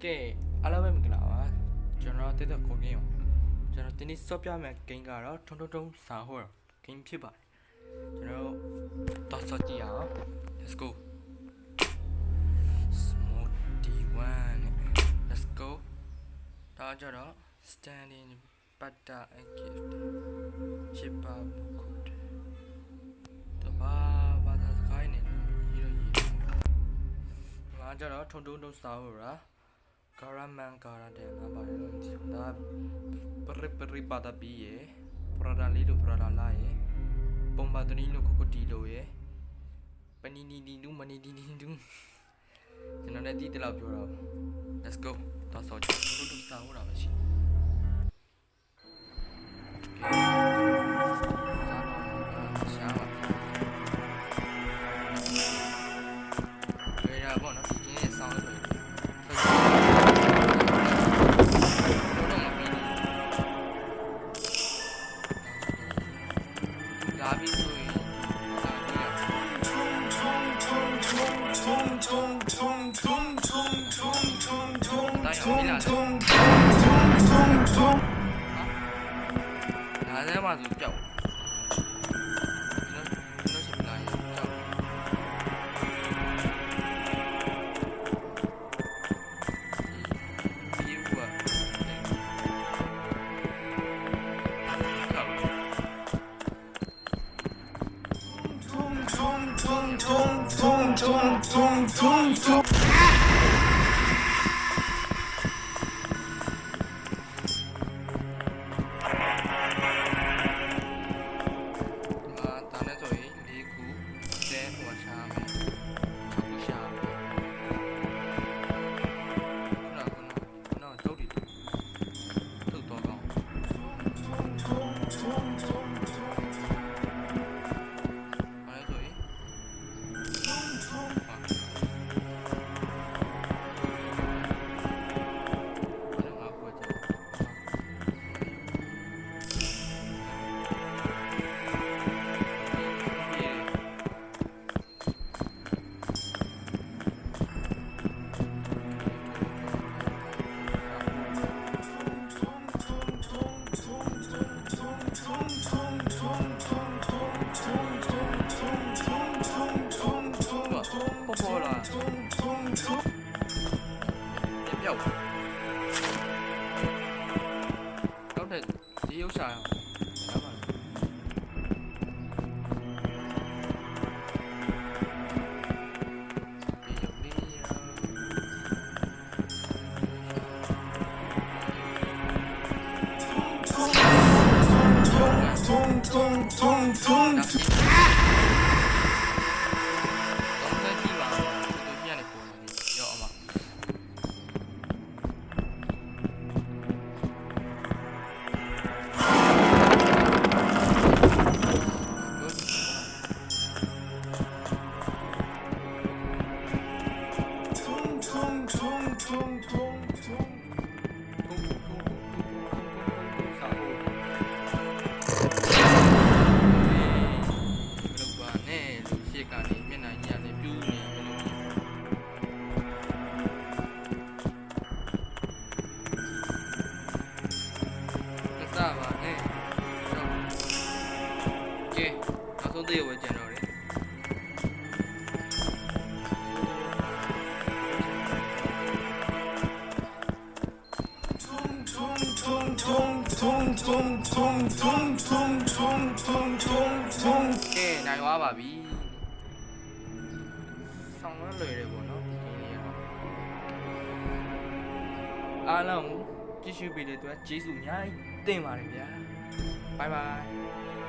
ကဲအားလုံးပဲမင်္ဂလာပါကျွန်တော်တက်တဲ့ကိုကင်းရောကျွန်တော်ဒီနေ့ဆော့ပြမယ့်ဂိမ်းကတော့ထုံထုံစာဟောဂိမ်းဖြစ်ပါတယ်ကျွန်တော်တော့ဆော့ကြည့်အောင် let's go smoothie one let's go ဒါကြတော့ standing butter and gift ချစ်ပါမှုခုတဘာဘာသာစကိုင်းနေရေးငါကြတော့ထုံစာဟောရာKaraman Karate ငါပါတယ်လို့ဒါပရိပါဒပီးရပရဒါလေးလို့ပရဒါလာရပုံပါတနီလို့ကိုကိုတီလို့ရပနီနီနီနူမနီနီနီနူကျွန်တော်လည်းဒီတလောက်ပြောတော့ let's go တော့ဆော့ချတို့တူစာဟောတာပဲရှိဒါလည်းမှဆိုကြောက်ကျွန်တော်ရှင်လာရင်ကြောက်ဒီဘူးอ่ะဒီဥစ္စာရပါ这个我见着的。ကဲနိုင်သွားပါပြီဆောင်းလွှဲလွယ်တယ်ပေါ့နော်ဒီနေ့အားလုံးကြည့်ရှုပေးတဲ့အတွက်ကျေးဇူးအများကြီးတင်ပါတယ်ဗျာဘိုင်ဘိုင်